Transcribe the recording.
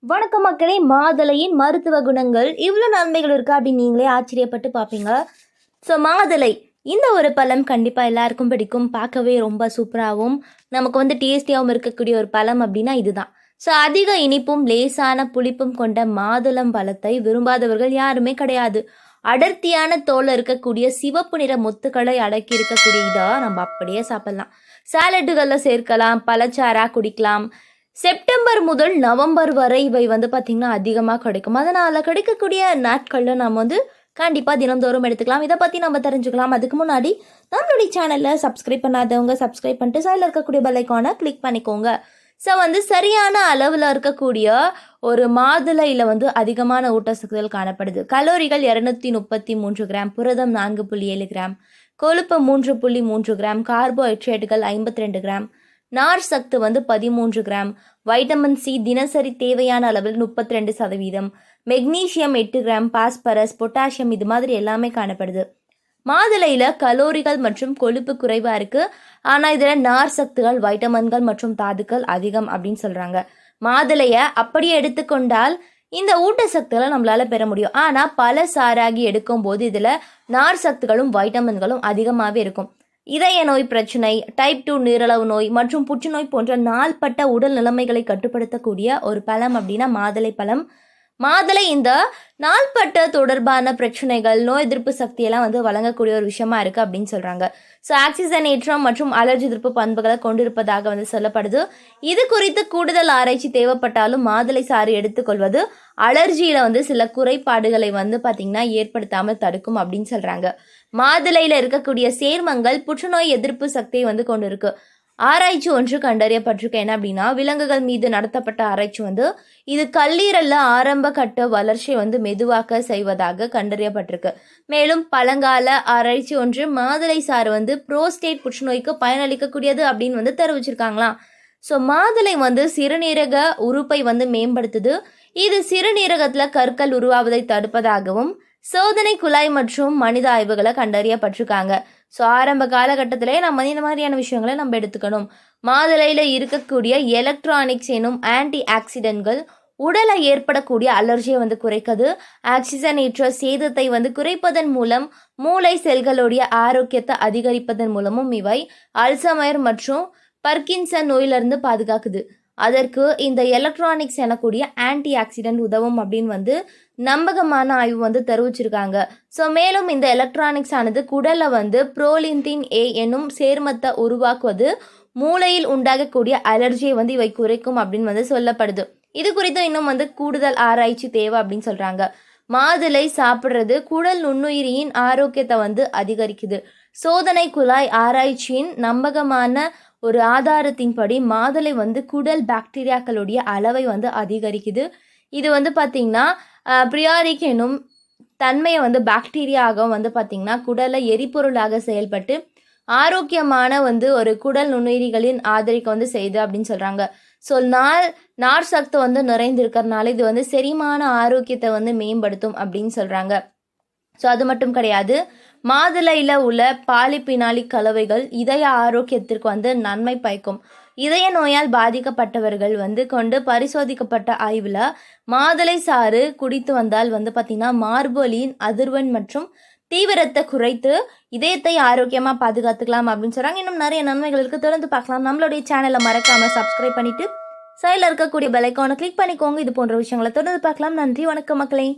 வணக்கம் மக்களே. மாதுளையின் மருத்துவ குணங்கள் இவ்வளோ நன்மைகள் இருக்கா அப்படின்னு நீங்களே ஆச்சரியப்பட்டு பார்ப்பீங்க. ஸோ மாதுளை இந்த ஒரு பழம் கண்டிப்பாக எல்லாருக்கும் பிடிக்கும். பார்க்கவே ரொம்ப சூப்பராகவும் நமக்கு டேஸ்டியாகவும் இருக்கக்கூடிய ஒரு பழம் அப்படின்னா இதுதான். ஸோ அதிக இனிப்பும் லேசான புளிப்பும் கொண்ட மாதுளம் பழத்தை விரும்பாதவர்கள் யாருமே கிடையாது. அடர்த்தியான தோல் இருக்கக்கூடிய சிவப்பு நிற முத்துக்களை அடக்கி இருக்கக்கூடிய இதை நம்ம அப்படியே சாப்பிடலாம். சாலட்டுகளில் சேர்க்கலாம், பழச்சாறாக குடிக்கலாம். செப்டம்பர் முதல் நவம்பர் வரை இவை பார்த்திங்கன்னா அதிகமாக கிடைக்கும். அதனால் கிடைக்கக்கூடிய நாட்களில் நம்ம கண்டிப்பாக தினந்தோறும் எடுத்துக்கலாம். இதை பற்றி நம்ம தெரிஞ்சுக்கலாம். அதுக்கு முன்னாடி நம்மளுடைய சேனலில் சப்ஸ்கிரைப் பண்ணாதவங்க சப்ஸ்கிரைப் பண்ணிட்டு சைடில் இருக்கக்கூடிய பெல் ஐக்கானை கிளிக் பண்ணிக்கோங்க. ஸோ சரியான அளவில் இருக்கக்கூடிய ஒரு மாதுளையில் அதிகமான ஊட்டச்சத்துக்கள் காணப்படுது. கலோரிகள் 233 கிராம், புரதம் 4.7 கிராம், கொழுப்பு 3.3 கிராம், கார்போஹைட்ரேட்டுகள் 52 கிராம், நார் சத்து 13 கிராம், வைட்டமின் சி தினசரி தேவையான அளவில் 32%, மெக்னீசியம் 8 கிராம், பாஸ்பரஸ், பொட்டாசியம் இது மாதிரி எல்லாமே காணப்படுது. மாதுளையில் கலோரிகள் மற்றும் கொழுப்பு குறைவாக இருக்குது. ஆனால் இதில் நார் சத்துகள், வைட்டமின்கள் மற்றும் தாதுக்கள் அதிகம் அப்படின்னு சொல்கிறாங்க. மாதுளையை அப்படியே எடுத்துக்கொண்டால் இந்த ஊட்டச்சத்துக்களை நம்மளால் பெற முடியும். ஆனால் பல சாராகி எடுக்கும் போது இதில் நார் சத்துகளும் வைட்டமின்களும் அதிகமாகவே இருக்கும். இதய நோய் பிரச்சனை, டைப் 2 நீரிழிவு நோய் மற்றும் புற்றுநோய் போன்ற நாள்பட்ட உடல் நிலைமைகளை கட்டுப்படுத்தக்கூடிய ஒரு பழம் அப்படின்னா மாதுளை பழம். மாதுளை இந்த நாள்பட்ட தொடர்பான பிரச்சனைகள், நோய் எதிர்ப்பு சக்தியெல்லாம் வழங்கக்கூடிய ஒரு விஷயமா இருக்குது அப்படின்னு சொல்கிறாங்க. ஸோ ஆக்சிஜனேற்றம் மற்றும் அலர்ஜி எதிர்ப்பு பண்புகளை கொண்டிருப்பதாக சொல்லப்படுது. இது குறித்து கூடுதல் ஆராய்ச்சி தேவைப்பட்டாலும் மாதுளை சாறு எடுத்துக்கொள்வது அலர்ஜியில் சில குறைபாடுகளை பார்த்திங்கன்னா ஏற்படுத்தாமல் தடுக்கும் அப்படின்னு சொல்கிறாங்க. மாதுளையில் இருக்கக்கூடிய சேர்மங்கள் புற்றுநோய் எதிர்ப்பு சக்தியை கொண்டு இருக்கு. ஆராய்ச்சி ஒன்று கண்டறியப்பட்டிருக்கு. என்ன அப்படின்னா, விலங்குகள் மீது நடத்தப்பட்ட ஆராய்ச்சி இது கல்லீரல்ல ஆரம்ப கட்ட வளர்ச்சியை மெதுவாக்க செய்வதாக கண்டறியப்பட்டிருக்கு. மேலும் பழங்கால ஆராய்ச்சி ஒன்று மாதுளை சாறு புரோஸ்டேட் புற்றுநோய்க்கு பயனளிக்கக்கூடியது அப்படின்னு தெரிவிச்சிருக்காங்களாம். ஸோ மாதுளை சிறுநீரக உறுப்பை மேம்படுத்துது. இது சிறுநீரகத்தில் கற்கள் உருவாவதை தடுப்பதாகவும் சோதனை குழாய் மற்றும் மனித ஆய்வுகளை கண்டறியப்பட்டிருக்காங்க. ஸோ ஆரம்ப காலகட்டத்திலே நம்ம இந்த மாதிரியான விஷயங்களை நம்ம எடுத்துக்கணும். மாதுளையில் இருக்கக்கூடிய எலக்ட்ரானிக்ஸ் எனும் ஆன்டி ஆக்சிடென்ட்கள் உடலை ஏற்படக்கூடிய அலர்ஜியை குறைக்குது. ஆக்சிஜனேற்ற சேதத்தை குறைப்பதன் மூலம் மூளை செல்களுடைய ஆரோக்கியத்தை அதிகரிப்பதன் மூலமும் இவை அல்சைமர் மற்றும் பர்கின்சன் நோயிலிருந்து பாதுகாக்குது. அதற்கு இந்த எலக்ட்ரானிக்ஸ் எனக்கூடிய ஆன்டி ஆக்சிடென்ட் உதவும் அப்படின்னு நம்பகமான ஆய்வு தெரிவிச்சிருக்காங்க. ஸோ மேலும் இந்த எலக்ட்ரானிக்ஸ் ஆனது குடலை புரோலின்டின் ஏ என்னும் சேர்மத்தை உருவாக்குவது மூளையில் உண்டாகக்கூடிய அலர்ஜியை இவை குறைக்கும் அப்படின்னு சொல்லப்படுது. இது குறித்து இன்னும் கூடுதல் ஆராய்ச்சி தேவை அப்படின்னு சொல்கிறாங்க. மாதுளை சாப்பிட்றது குடல் நுண்ணுயிரியின் ஆரோக்கியத்தை அதிகரிக்குது. சோதனை குழாய் ஆராய்ச்சியின் நம்பகமான ஒரு ஆதாரத்தின்படி மாதுளை குடல் பாக்டீரியாக்களுடைய அளவை அதிகரிக்குது. இது பார்த்திங்கன்னா பிரியாரிக் எனும் தன்மையை பாக்டீரியாகவும் பார்த்திங்கன்னா குடலை எரிபொருளாக செயல்பட்டு ஆரோக்கியமான ஒரு குடல் நுண்ணுயிரிகளின் ஆதரிக்க செய்யுது அப்படின்னு சொல்கிறாங்க. ஸோ நார் சத்து நிறைந்திருக்கிறதுனால இது செரிமான ஆரோக்கியத்தை மேம்படுத்தும் அப்படின்னு சொல்கிறாங்க. ஸோ அது மட்டும் கிடையாது, மாதுளையில் உள்ள பாலிபினாலிக் கலவைகள் இதய ஆரோக்கியத்திற்கு நன்மை பயக்கும். இதய நோயால் பாதிக்கப்பட்டவர்கள் கொண்டு பரிசோதிக்கப்பட்ட ஆய்வில் மாதுளை சாறு குடித்து வந்தால் பார்த்திங்கன்னா மார்பொலியின் அதிர்வெண் மற்றும் தீவிரத்தை குறைத்து இதயத்தை ஆரோக்கியமாக பாதுகாத்துக்கலாம் அப்படின்னு சொல்கிறாங்க. இன்னும் நிறைய நன்மைகள் இருக்குது, தொடர்ந்து பார்க்கலாம். நம்மளுடைய சேனலை மறக்காமல் சப்ஸ்கிரைப் பண்ணிவிட்டு சைடில் இருக்கக்கூடிய பெல் ஐக்கானை கிளிக் பண்ணிக்கோங்க. இது போன்ற விஷயங்களை தொடர்ந்து பார்க்கலாம். நன்றி, வணக்கம் மக்களே.